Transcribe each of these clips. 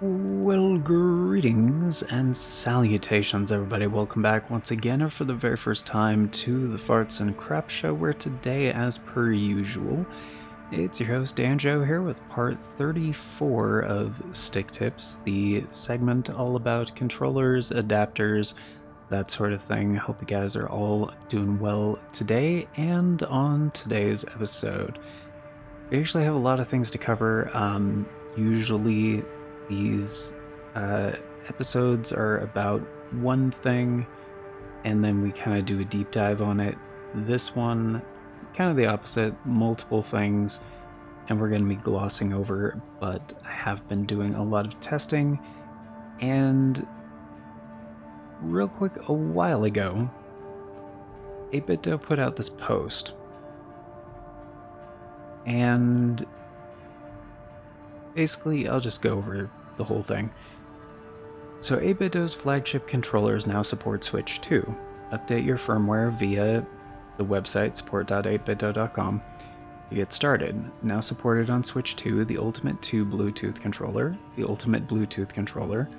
Well, greetings and salutations, everybody. Welcome back once again, or for the very first time, to the Farts and Crap Show, where today, as per usual, it's your host, Danjo, here with part 34 of Stick Tips, the segment all about controllers, adapters, that sort of thing. Hope you guys are all doing well today, and on today's episode, we actually have a lot of things to cover. Usually these episodes are about one thing, and then we kind of do a deep dive on it. This one, kind of the opposite, multiple things, and we're going to be glossing over, but I have been doing a lot of testing, and real quick, a while ago, 8bitdo put out this post, and basically, I'll just go over the whole thing. So 8bitdo's flagship controllers now support Switch 2. Update your firmware via the website support.8bitdo.com to get started. Now supported on Switch 2, the Ultimate 2 Bluetooth controller, the Ultimate Bluetooth controller,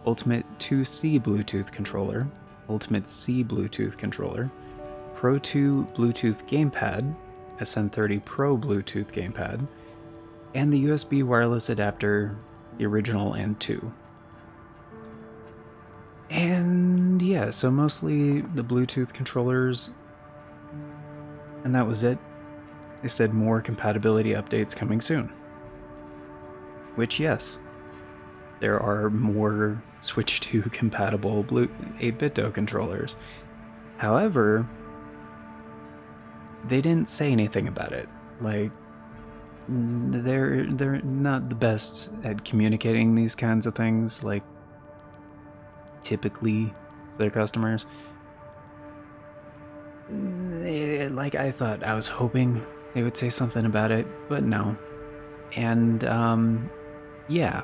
Ultimate 2C Bluetooth controller, Ultimate C Bluetooth controller, Pro 2 Bluetooth gamepad, SN30 Pro Bluetooth gamepad, and the USB wireless adapter, the original and 2. And yeah, so mostly the Bluetooth controllers, and that was it. They said more compatibility updates coming soon. Which, yes, there are more Switch 2 compatible 8bitdo controllers. However, they didn't say anything about it. Like, they're not the best at communicating these kinds of things, like, typically to their customers. Like, I was hoping they would say something about it, but no. And yeah,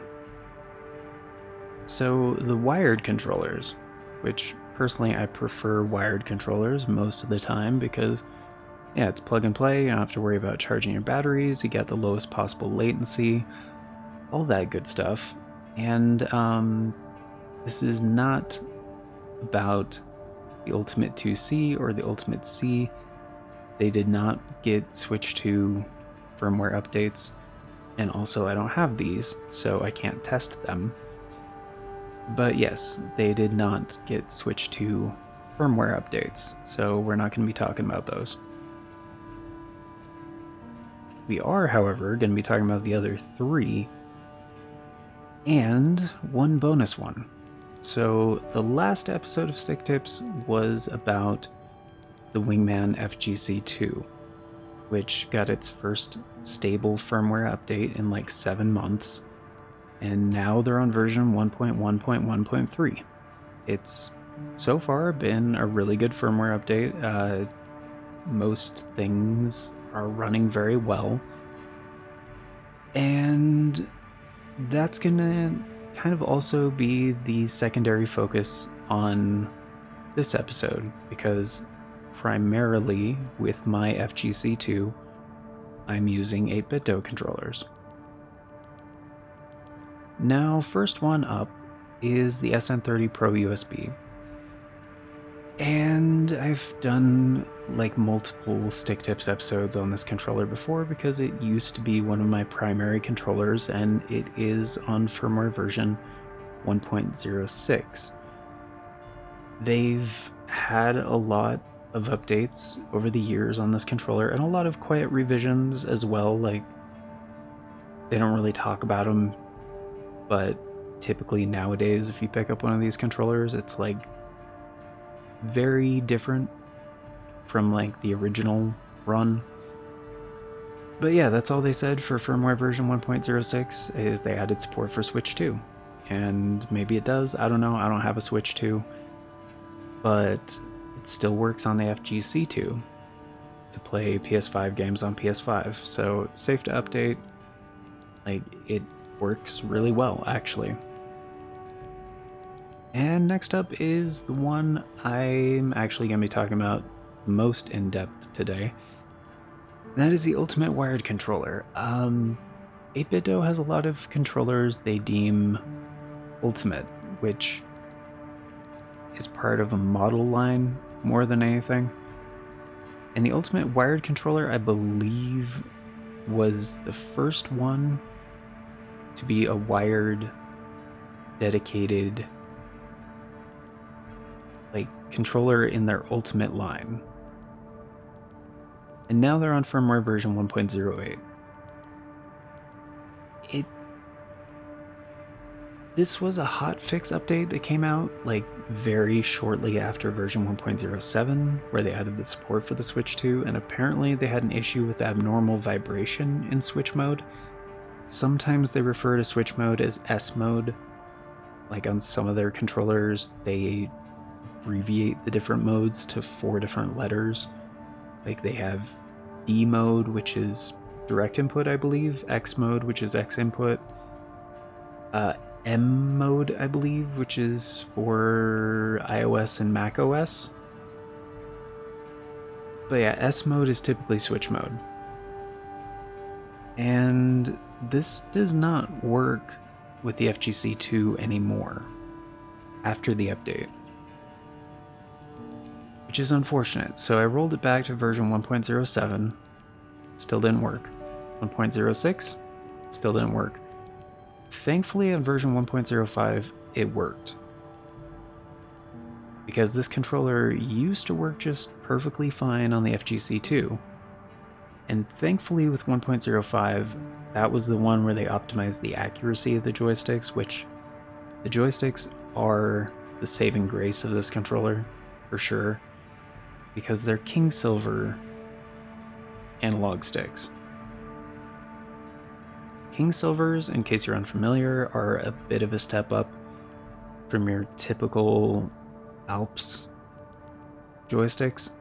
so the wired controllers, which personally I prefer wired controllers most of the time, because yeah, it's plug and play, you don't have to worry about charging your batteries, you get the lowest possible latency, all that good stuff. And this is not about the Ultimate 2C or the Ultimate C. They did not get Switch 2 firmware updates, and also I don't have these, so I can't test them. But yes, they did not get Switch 2 firmware updates, so we're not going to be talking about those. We are, however, going to be talking about the other 3, and one bonus one. So the last episode of Stick Tips was about the Wingman FGC2, which got its first stable firmware update in like 7 months, and now they're on version 1.1.1.3. It's so far been a really good firmware update. Most things are running very well, and that's gonna kind of also be the secondary focus on this episode, because primarily with my FGC2, I'm using 8bitdo controllers. Now, first one up is the SN30 Pro USB. And I've done like multiple Stick Tips episodes on this controller before, because it used to be one of my primary controllers, and it is on firmware version 1.06. They've had a lot of updates over the years on this controller, and a lot of quiet revisions as well. Like, they don't really talk about them, but typically nowadays, if you pick up one of these controllers, it's like very different from like the original run. But yeah, that's all they said for firmware version 1.06, is they added support for Switch 2. And maybe it does, I don't know, I don't have a Switch 2. But it still works on the FGC2 to play PS5 games on PS5. So it's safe to update. Like, it works really well, actually. And next up is the one I'm actually going to be talking about most in depth today. That is the Ultimate Wired controller. 8bitdo has a lot of controllers they deem Ultimate, which is part of a model line more than anything. And the Ultimate wired controller, I believe, was the first one to be a wired, dedicated, like, controller in their Ultimate line. And now they're on firmware version 1.08. This was a hotfix update that came out like very shortly after version 1.07, where they added the support for the Switch 2, and apparently they had an issue with abnormal vibration in Switch mode. Sometimes they refer to Switch mode as S mode. Like on some of their controllers, they abbreviate the different modes to 4 different letters. Like they have D mode, which is direct input, I believe, X mode, which is X input, M mode, I believe, which is for iOS and macOS. But yeah, S mode is typically Switch mode. And this does not work with the FGC2 anymore after the update, which is unfortunate. So I rolled it back to version 1.07, still didn't work. 1.06, still didn't work. Thankfully, on version 1.05, it worked. Because this controller used to work just perfectly fine on the FGC2. And thankfully, with 1.05, that was the one where they optimized the accuracy of the joysticks, which the joysticks are the saving grace of this controller, for sure. Because they're King Silver analog sticks. King Silvers, in case you're unfamiliar, are a bit of a step up from your typical Alps joysticks.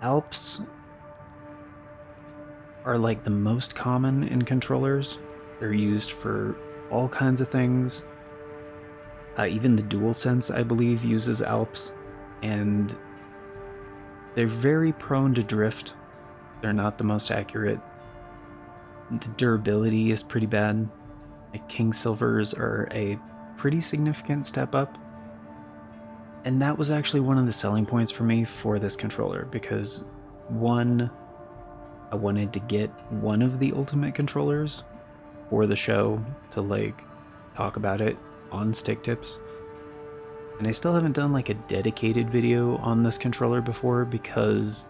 Alps are like the most common in controllers. They're used for all kinds of things. Even the DualSense, I believe, uses Alps, and they're very prone to drift. They're not the most accurate. The durability is pretty bad. Like King Silvers are a pretty significant step up. And that was actually one of the selling points for me for this controller, because one, I wanted to get one of the Ultimate controllers for the show to like talk about it on Stick Tips. And I still haven't done like a dedicated video on this controller before, because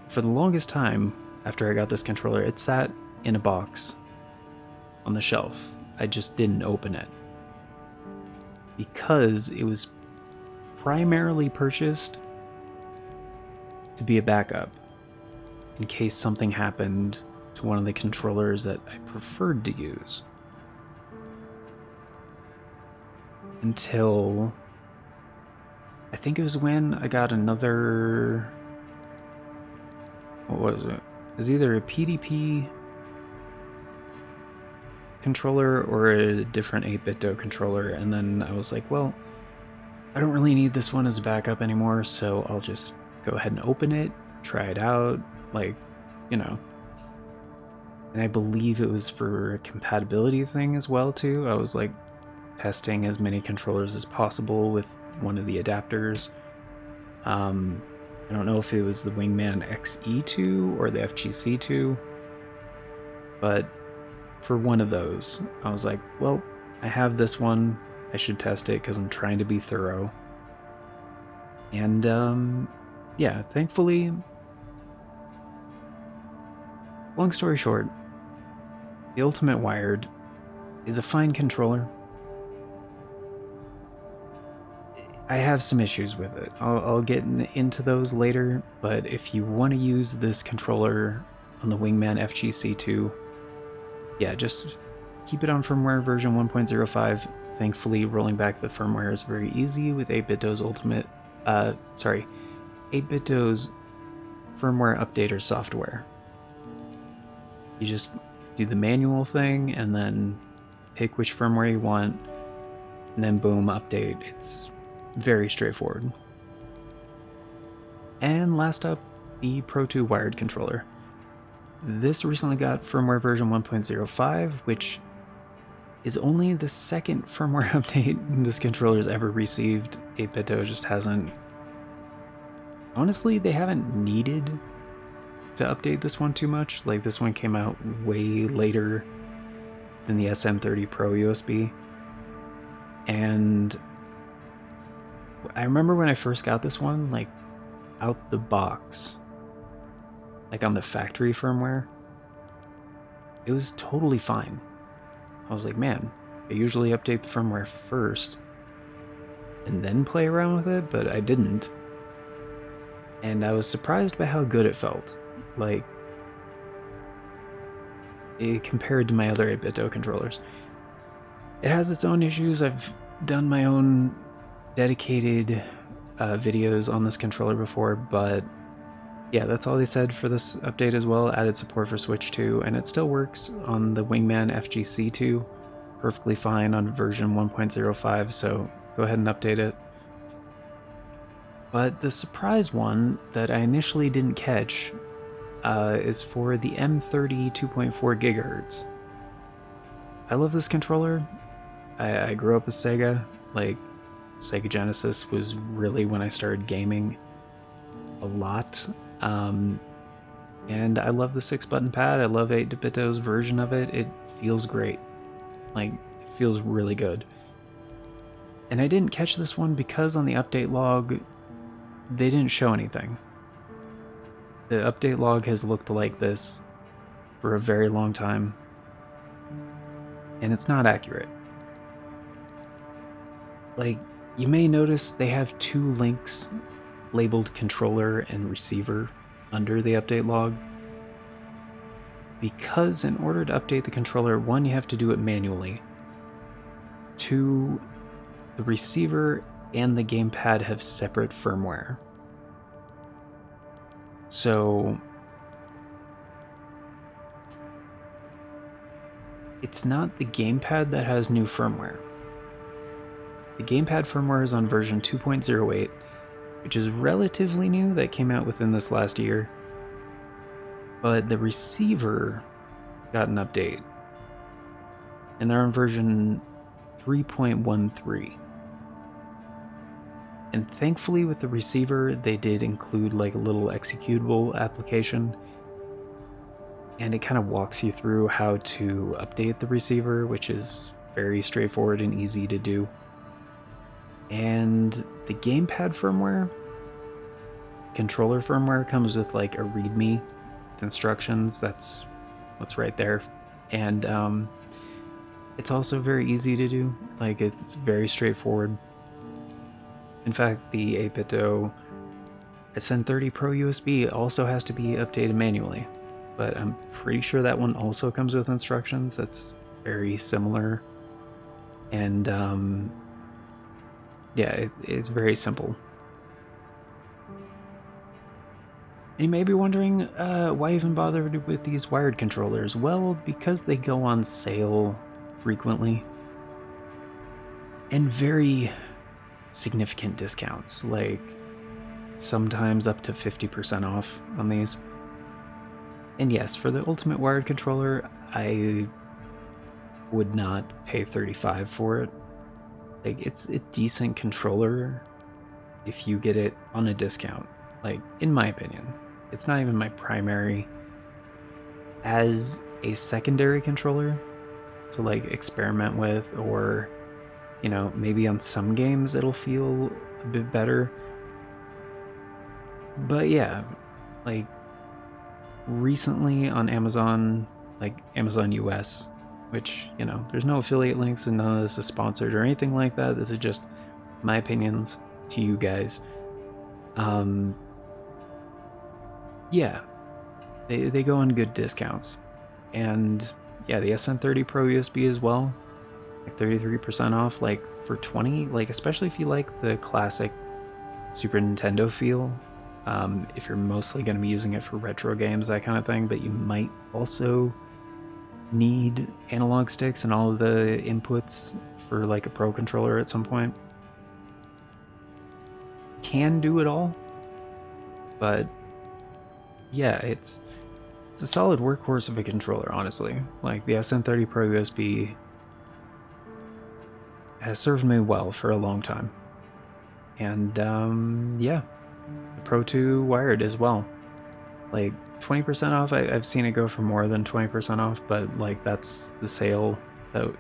for the longest time after I got this controller, it sat in a box on the shelf. I just didn't open it because it was primarily purchased to be a backup in case something happened to one of the controllers that I preferred to use. Until I think it was when I got another, what was it? It was either a PDP controller or a different 8bitdo controller, and then I was like, well, I don't really need this one as a backup anymore, so I'll just go ahead and open it, try it out, like, you know. And I believe it was for a compatibility thing as well, too. I was like testing as many controllers as possible with one of the adapters. I don't know if it was the Wingman XE2 or the FGC2, but for one of those, I was like, well, I have this one, I should test it because I'm trying to be thorough. And yeah, thankfully, long story short, the Ultimate Wired is a fine controller. I have some issues with it. I'll get into those later, but if you want to use this controller on the Wingman FGC2, yeah, just keep it on firmware version 1.05. Thankfully, rolling back the firmware is very easy with 8bitdo's 8bitdo's firmware updater software. You just do the manual thing and then pick which firmware you want, and then boom, update. It's very straightforward. And last up, the Pro 2 wired controller. This recently got firmware version 1.05, which is only the second firmware update this controller's ever received. 8bitdo just hasn't. Honestly, they haven't needed to update this one too much. Like, this one came out way later than the SN30 Pro USB. And I remember when I first got this one, like, out the box, like on the factory firmware, it was totally fine. I was like, man, I usually update the firmware first and then play around with it, but I didn't. And I was surprised by how good it felt. Like, compared to my other 8bitdo controllers. It has its own issues. I've done my own dedicated videos on this controller before, but yeah, that's all they said for this update as well. Added support for Switch 2, and it still works on the Wingman FGC2 perfectly fine on version 1.05, so go ahead and update it. But the surprise one that I initially didn't catch is for the M30 2.4 gigahertz. I love this controller. I grew up with Sega. Like, Sega Genesis was really when I started gaming a lot. And I love the 6-button pad. I love 8bitdo's version of it. It feels great. Like, it feels really good. And I didn't catch this one because on the update log, they didn't show anything. The update log has looked like this for a very long time, and it's not accurate. Like, you may notice they have 2 links labeled controller and receiver under the update log, because in order to update the controller, 1, you have to do it manually. 2, the receiver and the gamepad have separate firmware. So it's not the gamepad that has new firmware. The gamepad firmware is on version 2.08, which is relatively new, that came out within this last year. But the receiver got an update, and they're on version 3.13. And thankfully with the receiver, they did include like a little executable application, and it kind of walks you through how to update the receiver, which is very straightforward and easy to do. And the gamepad firmware, controller firmware, comes with like a README with instructions. That's what's right there. And it's also very easy to do. Like, it's very straightforward. In fact, the 8bitdo SN30 Pro USB also has to be updated manually, but I'm pretty sure that one also comes with instructions. That's very similar, and yeah, it's very simple. And you may be wondering, why even bother with these wired controllers? Well, because they go on sale frequently, and very significant discounts, like sometimes up to 50% off on these. And yes, for the ultimate wired controller, I would not pay $35 for it. Like, it's a decent controller if you get it on a discount. Like, in my opinion, it's not even my primary. As a secondary controller to like experiment with, or you know, maybe on some games it'll feel a bit better. But yeah, like recently on Amazon, like Amazon US, which, you know, there's no affiliate links and none of this is sponsored or anything like that. This is just my opinions to you guys. Yeah, they go on good discounts. And yeah, the SN30 Pro USB as well, like 33% off, like for 20, like especially if you like the classic Super Nintendo feel. If you're mostly going to be using it for retro games, that kind of thing, but you might also need analog sticks and all of the inputs for like a Pro controller at some point. Can do it all, but yeah, it's a solid workhorse of a controller, honestly. Like the SN30 Pro USB has served me well for a long time. And yeah, the Pro 2 wired as well. Like 20% off. I've seen it go for more than 20% off, but like that's the sale that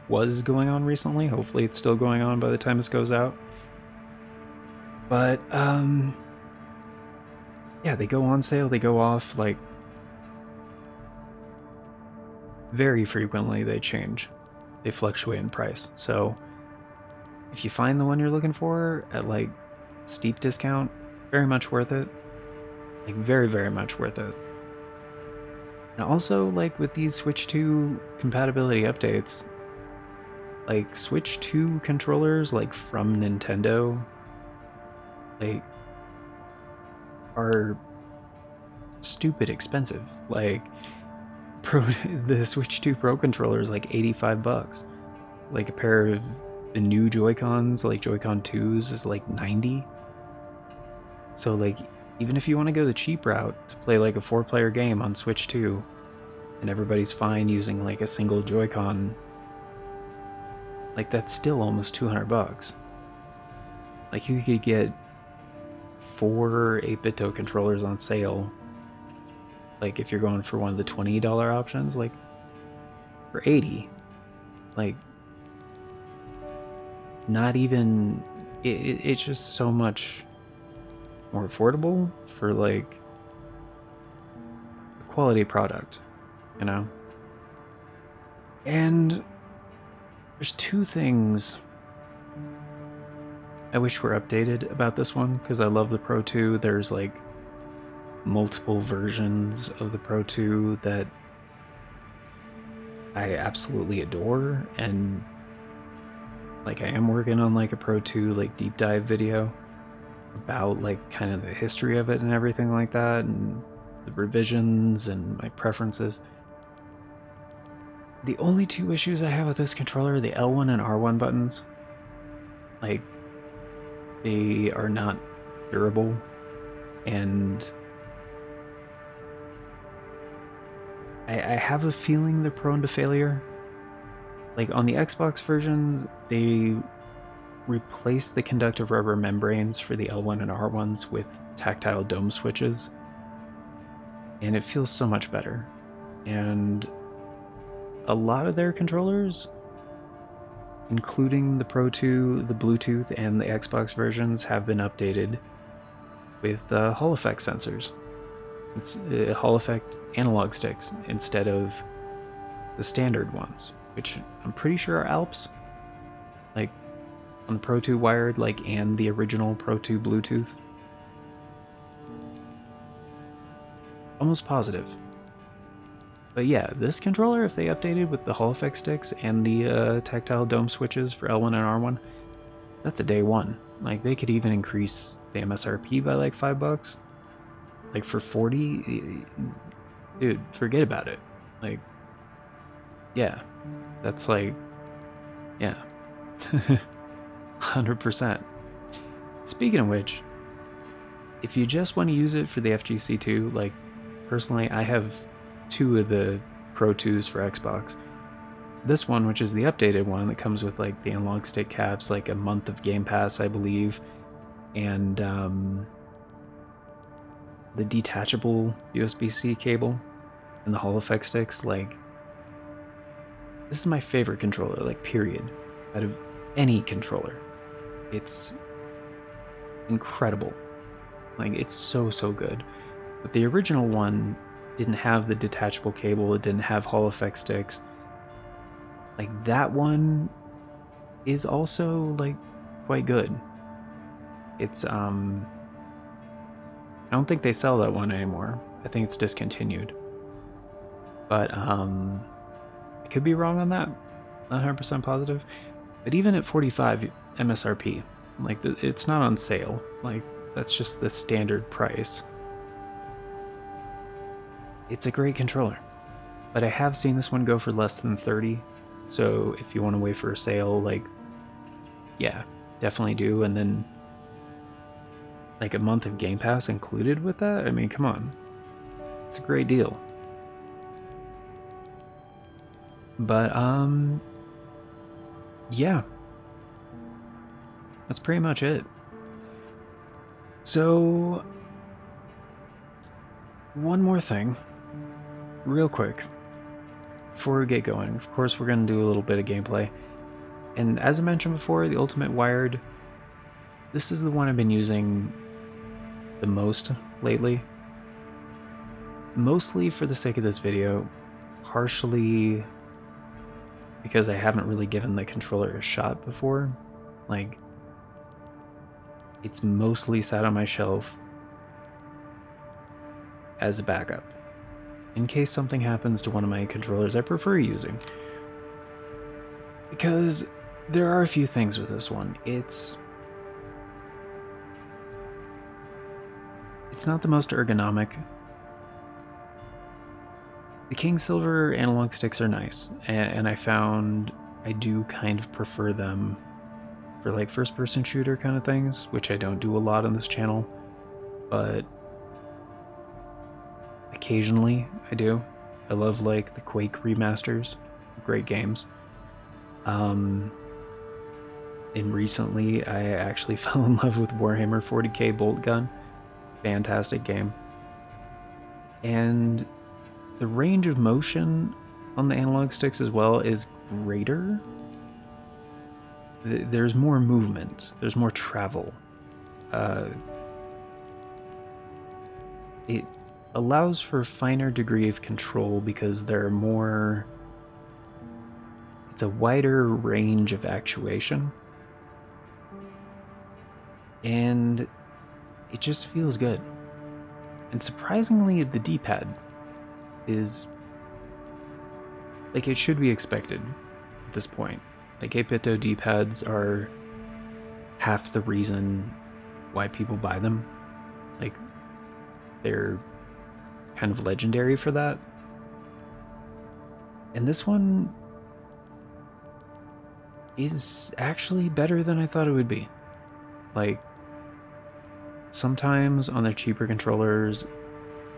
was going on recently. Hopefully it's still going on by the time this goes out. But yeah, they go on sale, they go off like very frequently. They change, they fluctuate in price. So if you find the one you're looking for at like steep discount, very much worth it. Like very, very much worth it. And also, like with these Switch 2 compatibility updates, like Switch 2 controllers, like from Nintendo, like are stupid expensive. Like the Switch 2 Pro controller is like $85. Like a pair of the new Joy-Cons, like Joy-Con 2s, is like 90. So like even if you want to go the cheap route to play like a 4-player game on Switch 2 and everybody's fine using like a single Joy-Con, like that's still almost $200. Like you could get 4 8bitdo controllers on sale. Like if you're going for one of the $20 options, like for 80. Like not even it's just so much more affordable for like a quality product, you know? And there's 2 things I wish were updated about this one, because I love the Pro 2. There's like multiple versions of the Pro 2 that I absolutely adore, and like I am working on like a Pro 2 like deep dive video about like kind of the history of it and everything like that, and the revisions and my preferences. The only 2 issues I have with this controller are the L1 and R1 buttons. Like they are not durable, and I have a feeling they're prone to failure. Like on the Xbox versions, they replaced the conductive rubber membranes for the L1 and R1s with tactile dome switches, and it feels so much better. And a lot of their controllers, including the Pro 2, the Bluetooth, and the Xbox versions, have been updated with Hall effect sensors. It's Hall effect analog sticks instead of the standard ones, which I'm pretty sure are Alps. Like on the Pro 2 wired, like, and the original Pro 2 Bluetooth. Almost positive. But yeah, this controller, if they updated with the Hall effect sticks and the tactile dome switches for L1 and R1, that's a day one. Like they could even increase the MSRP by like $5. Like for 40, dude, forget about it. Like, yeah, that's like, yeah, 100%. Speaking of which, if you just want to use it for the FGC2, like personally, I have 2 of the Pro 2s for Xbox. This one, which is the updated one that comes with like the analog stick caps, like a month of Game Pass, I believe, and the detachable USB-C cable and the Hall effect sticks. Like, this is my favorite controller, like period, out of any controller. It's incredible. Like it's so good. But the original one didn't have the detachable cable, it didn't have Hall effect sticks. Like that one is also like quite good. It's I don't think they sell that one anymore. I think it's discontinued. But I could be wrong on that. Not 100% positive. But even at 45 MSRP, like it's not on sale. Like that's just the standard price. It's a great controller. But I have seen this one go for less than 30. So if you want to wait for a sale, like, yeah, definitely do. And then like a month of Game Pass included with that? I mean, come on. It's a great deal. But yeah. that's pretty much it. So, one more thing, real quick, before we get going. Of course, we're going to do a little bit of gameplay. And as I mentioned before, the Ultimate Wired, this is the one I've been using the most lately. Mostly for the sake of this video, partially because I haven't really given the controller a shot before. Like, it's mostly sat on my shelf as a backup, in case something happens to one of my controllers I prefer using. Because there are a few things with this one. It's not the most ergonomic. The King Silver analog sticks are nice, and I found I do kind of prefer them for like first-person shooter kind of things, which I don't do a lot on this channel, but occasionally I do. I love like the Quake remasters, great games. And recently I actually fell in love with Warhammer 40k Bolt Gun. Fantastic game. And the range of motion on the analog sticks as well is greater. There's more movement, there's more travel. It allows for a finer degree of control because there are more... it's a wider range of actuation. And it just feels good. And surprisingly, the D-pad is... like, it should be expected at this point. Like, 8bitdo D-pads are half the reason why people buy them. Like, they're kind of legendary for that. And this one is actually better than I thought it would be. Like, sometimes on their cheaper controllers,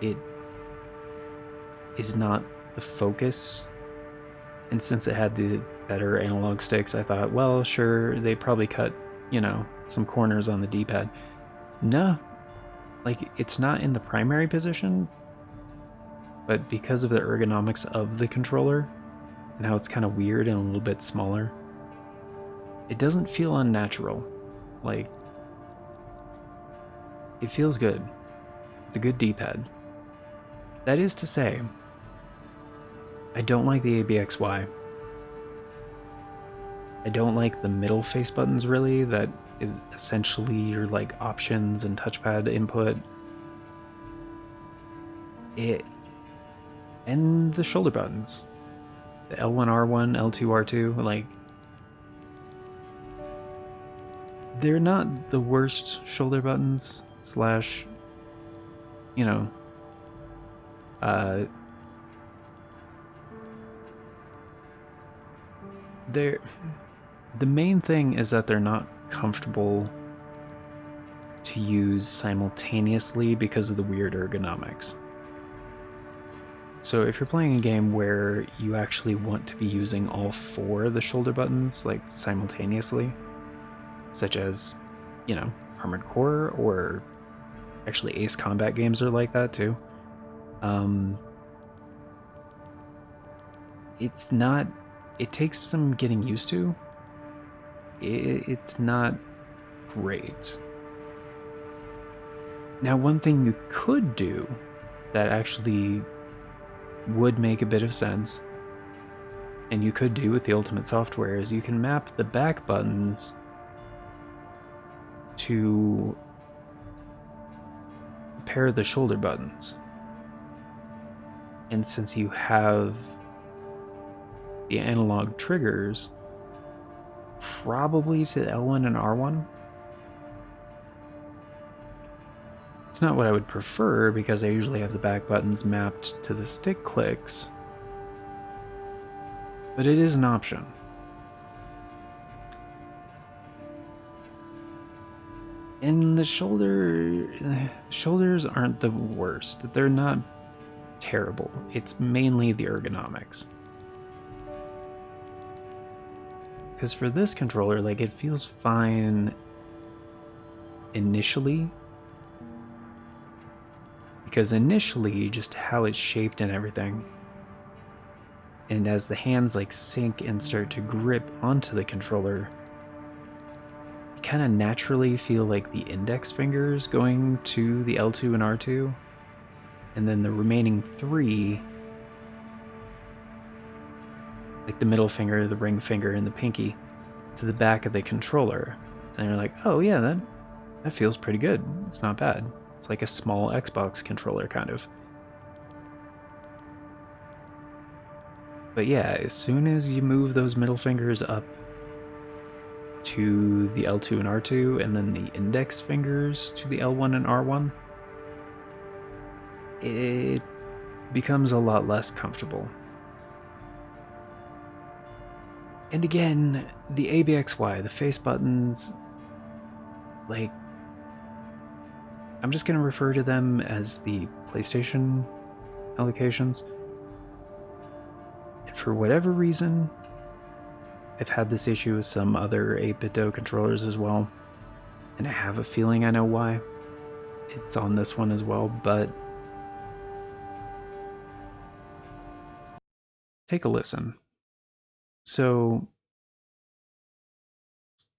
it is not the focus. And since it had the better analog sticks, I thought, well, sure, they probably cut, you know, some corners on the D-pad. No, like, it's not in the primary position, but because of the ergonomics of the controller and how it's kind of weird and a little bit smaller, it doesn't feel unnatural. Like, it feels good. It's a good D-pad. That is to say, I don't like the ABXY. I don't like the middle face buttons, really. That is essentially your like options and touchpad input. And the shoulder buttons. The L1R1, L2R2, like, they're not the worst shoulder buttons slash, you know, they're... the main thing is that they're not comfortable to use simultaneously because of the weird ergonomics. So if you're playing a game where you actually want to be using all four of the shoulder buttons like simultaneously, such as, you know, Armored Core, or actually Ace Combat games are like that too. It's not... it takes some getting used to. It's not great. Now, one thing you could do that actually would make a bit of sense, and you could do with the Ultimate software, is you can map the back buttons to pair the shoulder buttons. And since you have the analog triggers, probably to L1 and R1. It's not what I would prefer because I usually have the back buttons mapped to the stick clicks, but it is an option. And the shoulders aren't the worst. They're not terrible. It's mainly the ergonomics. Because for this controller, like, it feels fine initially. Because initially, just how it's shaped and everything, and as the hands like sink and start to grip onto the controller, you kind of naturally feel like the index fingers going to the L2 and R2, and then the remaining three, like the middle finger, the ring finger, and the pinky, to the back of the controller. And you're like, oh yeah, that feels pretty good. It's not bad. It's like a small Xbox controller, kind of. But yeah, as soon as you move those middle fingers up to the L2 and R2, and then the index fingers to the L1 and R1, it becomes a lot less comfortable. And again, the ABXY, the face buttons, like, I'm just going to refer to them as the PlayStation allocations. And for whatever reason, I've had this issue with some other 8bitdo controllers as well, and I have a feeling I know why. It's on this one as well, but take a listen. So,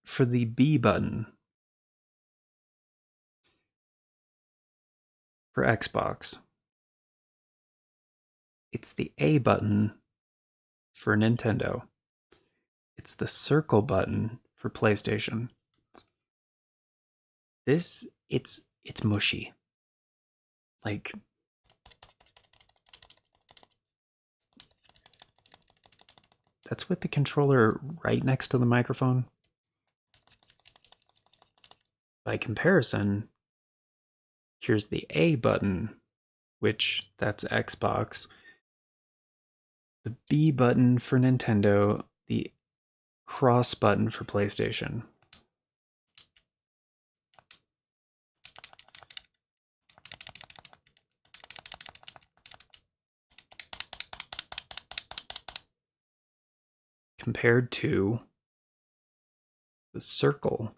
for the B button for Xbox, it's the A button for Nintendo. It's the circle button for PlayStation. It's mushy. Like, that's with the controller right next to the microphone. By comparison, here's the A button, which that's Xbox. The B button for Nintendo, the cross button for PlayStation. Compared to the circle.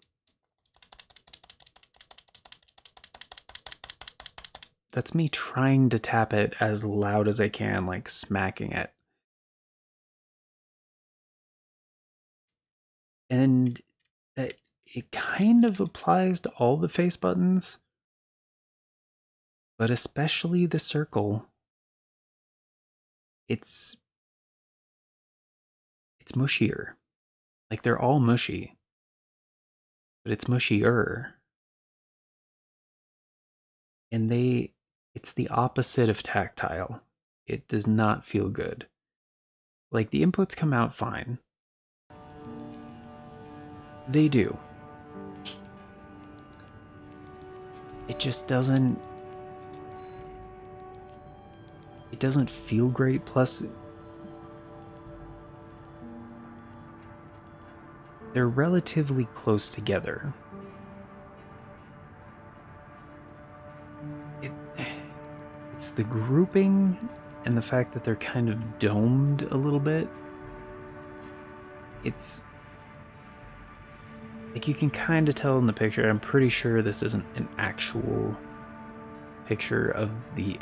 That's me trying to tap it as loud as I can, like smacking it. And it kind of applies to all the face buttons, but especially the circle. It's mushier. Like, they're all mushy, but it's mushier. And it's the opposite of tactile. It does not feel good. Like, the inputs come out fine. They do. It just doesn't feel great. Plus, they're relatively close together. It's the grouping and the fact that they're kind of domed a little bit. It's like, you can kind of tell in the picture. I'm pretty sure this isn't an actual picture of the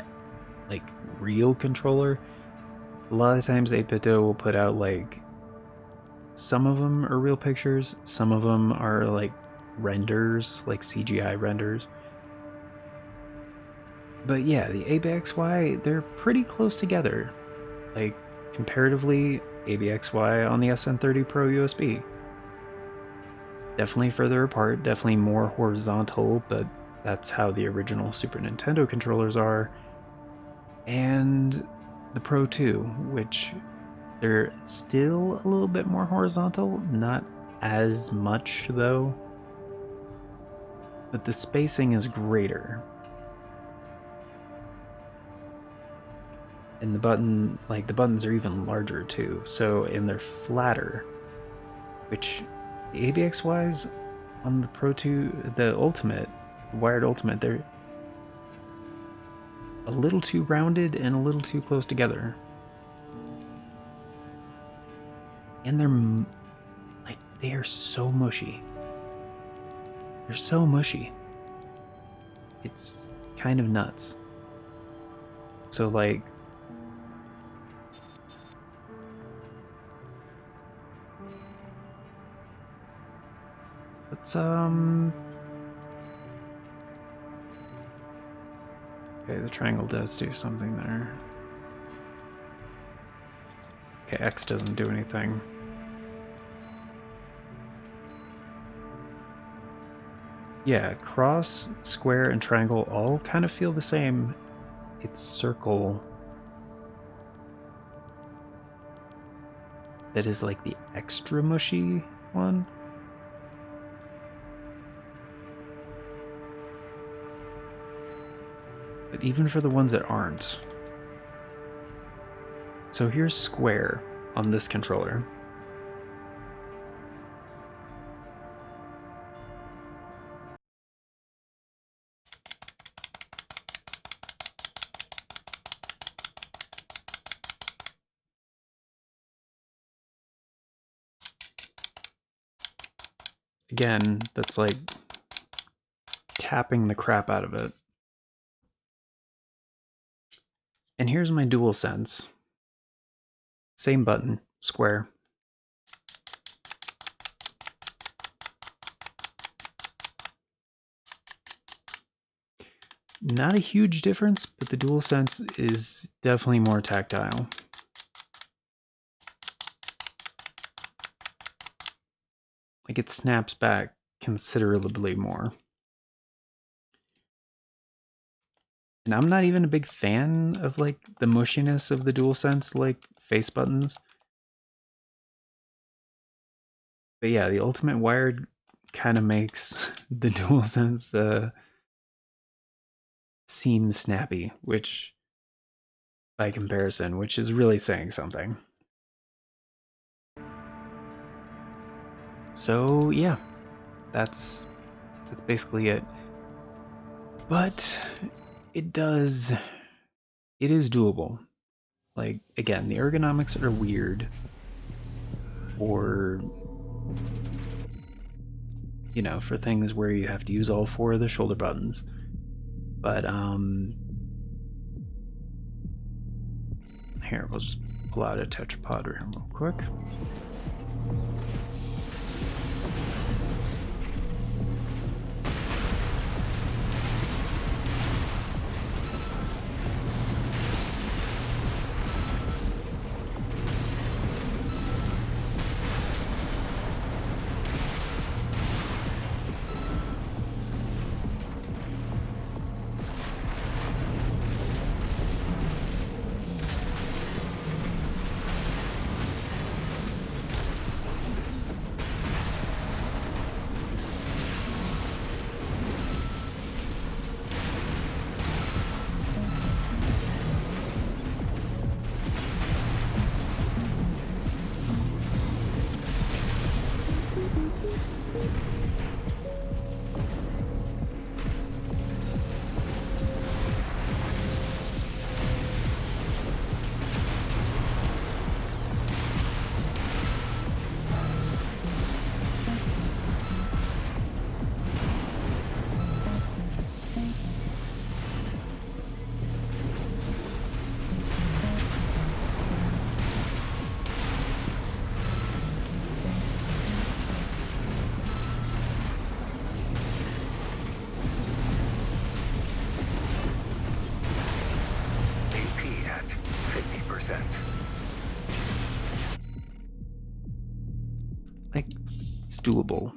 like real controller. A lot of times 8bitdo will put out, like, some of them are real pictures, some of them are like renders, like CGI renders. But yeah, the ABXY, they're pretty close together. Like, comparatively, ABXY on the SN30 Pro USB. Definitely further apart, definitely more horizontal, but that's how the original Super Nintendo controllers are. And the Pro 2, which they're still a little bit more horizontal, not as much though, but the spacing is greater. And the buttons are even larger too, and they're flatter, which the ABXYs on the Pro 2, the Ultimate, wired Ultimate, they're a little too rounded and a little too close together. And they are so mushy. They're so mushy. It's kind of nuts. So like, let's okay, the triangle does do something there. Okay, X doesn't do anything. Yeah, cross, square, and triangle all kind of feel the same. It's circle that is like the extra mushy one. But even for the ones that aren't. So here's square on this controller. Again, that's like tapping the crap out of it. And here's my DualSense. Same button, square. Not a huge difference, but the DualSense is definitely more tactile. Like it snaps back considerably more. And I'm not even a big fan of like the mushiness of the DualSense like face buttons. But yeah, the Ultimate Wired kind of makes the DualSense seem snappy, which by comparison, which is really saying something. So yeah, that's basically it. But it is doable. Like again, the ergonomics are weird, or you know, for things where you have to use all four of the shoulder buttons. But here, we'll just pull out a tetrapod real quick. Like, it's doable.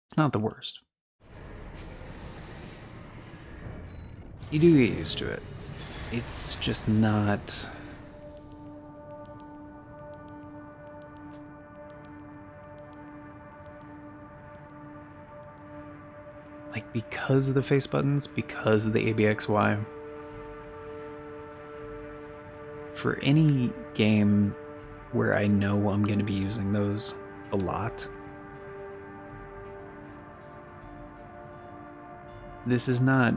It's not the worst. You do get used to it. It's just not... like, because of the face buttons, because of the ABXY, for any game where I know I'm going to be using those a lot, this is not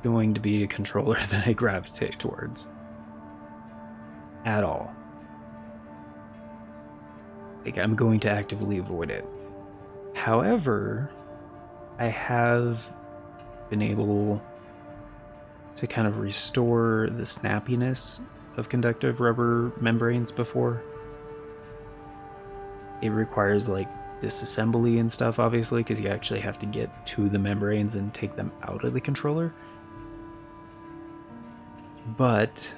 going to be a controller that I gravitate towards at all. Like, I'm going to actively avoid it. However, I have been able to kind of restore the snappiness of conductive rubber membranes before. It requires like disassembly and stuff, obviously, because you actually have to get to the membranes and take them out of the controller. But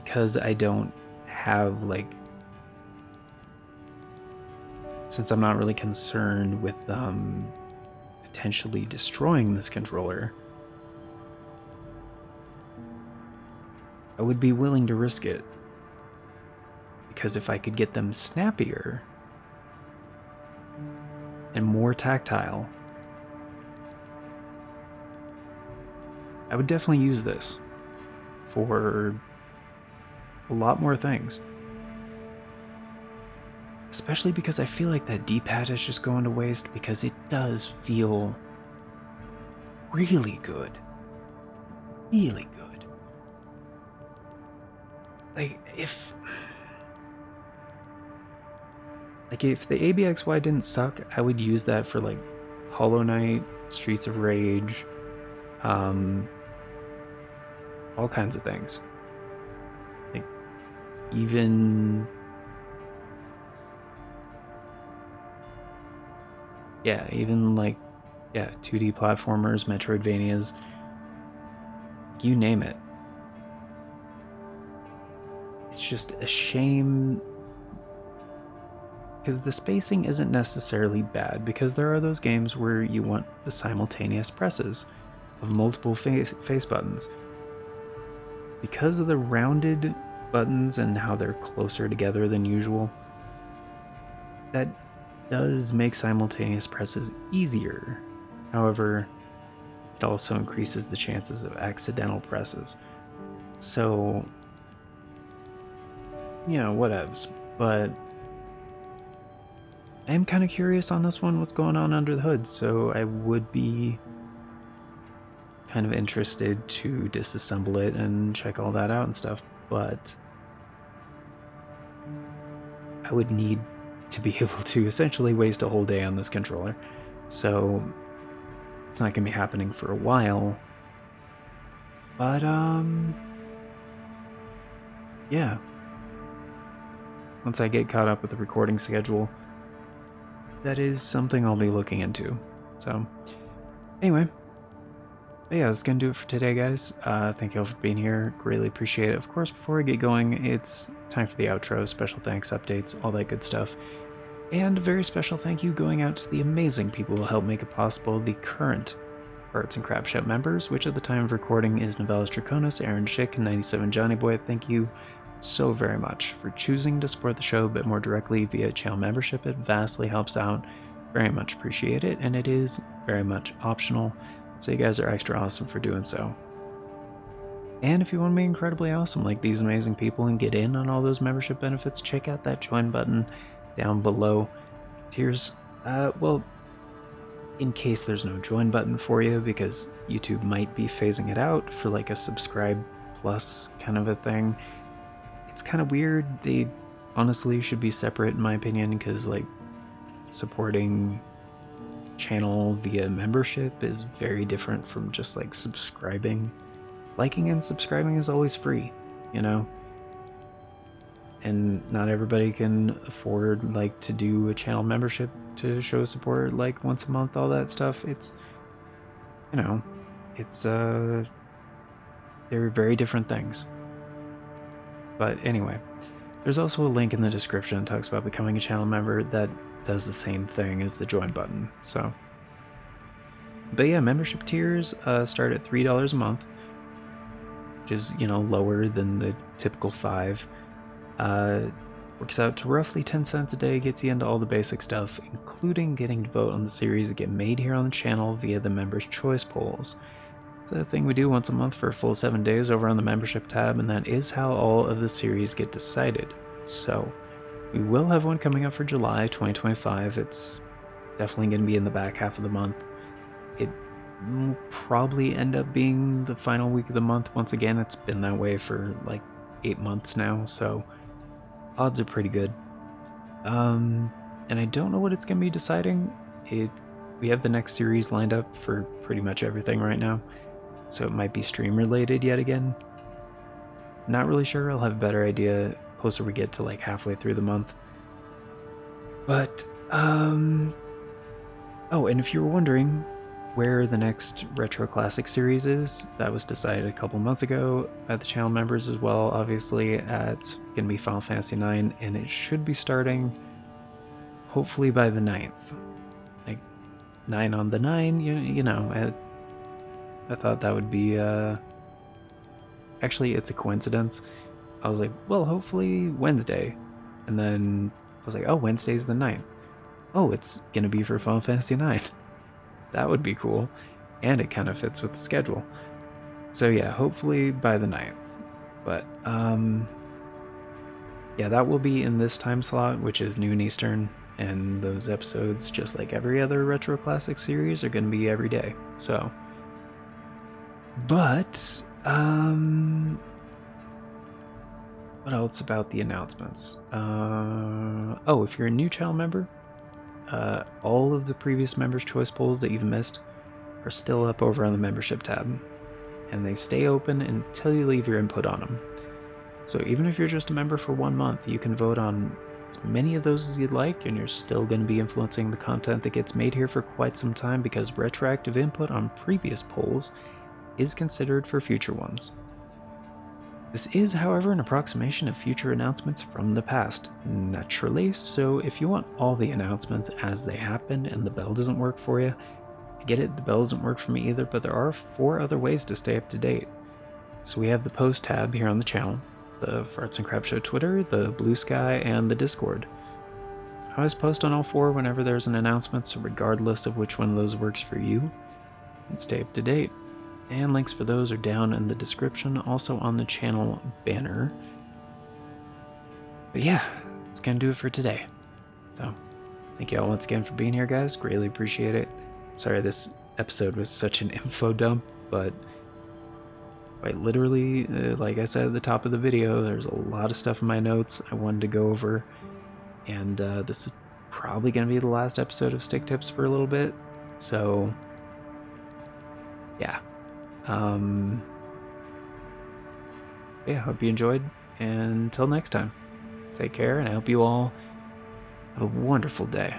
because I don't have like, since I'm not really concerned with potentially destroying this controller, I would be willing to risk it. Because if I could get them snappier and more tactile, I would definitely use this for a lot more things. Especially because I feel like that D-pad is just going to waste, because it does feel really good. Really good. Like, if the ABXY didn't suck, I would use that for like Hollow Knight, Streets of Rage, all kinds of things. Like, even 2D platformers, Metroidvanias, you name it. It's just a shame, because the spacing isn't necessarily bad, because there are those games where you want the simultaneous presses of multiple face buttons. Because of the rounded buttons and how they're closer together than usual, that does make simultaneous presses easier. However, it also increases the chances of accidental presses. So, whatevs. But I am kind of curious on this one, what's going on under the hood, so I would be kind of interested to disassemble it and check all that out and stuff, but I would need to be able to essentially waste a whole day on this controller, so it's not going to be happening for a while. But yeah, once I get caught up with the recording schedule, that is something I'll be looking into. So anyway, yeah, that's gonna do it for today, guys. Thank you all for being here. Greatly appreciate it. Of course, before we get going, it's time for the outro. Special thanks, updates, all that good stuff. And a very special thank you going out to the amazing people who help make it possible, the current Arts and Crap Show members, which at the time of recording is Novellis Draconis, Aaron Schick, and 97 Johnny Boy. Thank you so very much for choosing to support the show a bit more directly via channel membership. It vastly helps out. Very much appreciate it, and it is very much optional, so you guys are extra awesome for doing so. And if you want to be incredibly awesome like these amazing people and get in on all those membership benefits, check out that join button down below. Here's, well, in case there's no join button for you, because YouTube might be phasing it out for like a subscribe plus kind of a thing. It's kind of weird. They honestly should be separate in my opinion, because like supporting channel via membership is very different from just like subscribing. Liking and subscribing is always free, and not everybody can afford like to do a channel membership to show support like once a month, all that stuff. It's they're very different things. But anyway, there's also a link in the description that talks about becoming a channel member that does the same thing as the join button. So, but yeah, membership tiers start at $3 a month, which is lower than the typical $5. Works out to roughly 10 cents a day, gets you into all the basic stuff, including getting to vote on the series that get made here on the channel via the members' choice polls. It's a thing we do once a month for a full 7 days over on the membership tab, and that is how all of the series get decided. So we will have one coming up for July 2025. It's definitely going to be in the back half of the month. It will probably end up being the final week of the month. Once again, it's been that way for like 8 months now, so odds are pretty good. And I don't know what it's going to be deciding. It we have the next series lined up for pretty much everything right now, so it might be stream related yet again. Not really sure. I'll have a better idea closer we get to like halfway through the month. But oh, and if you were wondering where the next Retro Classic series is, that was decided a couple months ago by the channel members as well, obviously, at gonna be Final Fantasy IX, and it should be starting hopefully by the 9th. Like 9 on the 9, you know, I thought that would be actually it's a coincidence. I was like, well, hopefully Wednesday. And then I was like, oh, Wednesday's the 9th. Oh, it's gonna be for Final Fantasy IX. That would be cool. And it kind of fits with the schedule. So yeah, hopefully by the 9th. But yeah, that will be in this time slot, which is noon Eastern, and those episodes, just like every other Retro Classic series, are gonna be every day. So but what else about the announcements? Oh, if you're a new channel member, all of the previous members' choice polls that you've missed are still up over on the membership tab, and they stay open until you leave your input on them. So even if you're just a member for 1 month, you can vote on as many of those as you'd like, and you're still going to be influencing the content that gets made here for quite some time, because retroactive input on previous polls is considered for future ones. This is, however, an approximation of future announcements from the past, naturally, so if you want all the announcements as they happen and the bell doesn't work for you, I get it, the bell doesn't work for me either, but there are 4 other ways to stay up to date. So we have the post tab here on the channel, the Farts and Crap Show Twitter, the Bluesky, and the Discord. I always post on all 4 whenever there's an announcement, so regardless of which one of those works for you, and stay up to date. And links for those are down in the description, also on the channel banner. But yeah, that's gonna do it for today. So, thank you all once again for being here, guys. Greatly appreciate it. Sorry this episode was such an info dump, but quite literally, like I said at the top of the video, there's a lot of stuff in my notes I wanted to go over, and this is probably gonna be the last episode of Stick Tips for a little bit. So, yeah. Yeah, hope you enjoyed, and until next time, take care, and I hope you all have a wonderful day.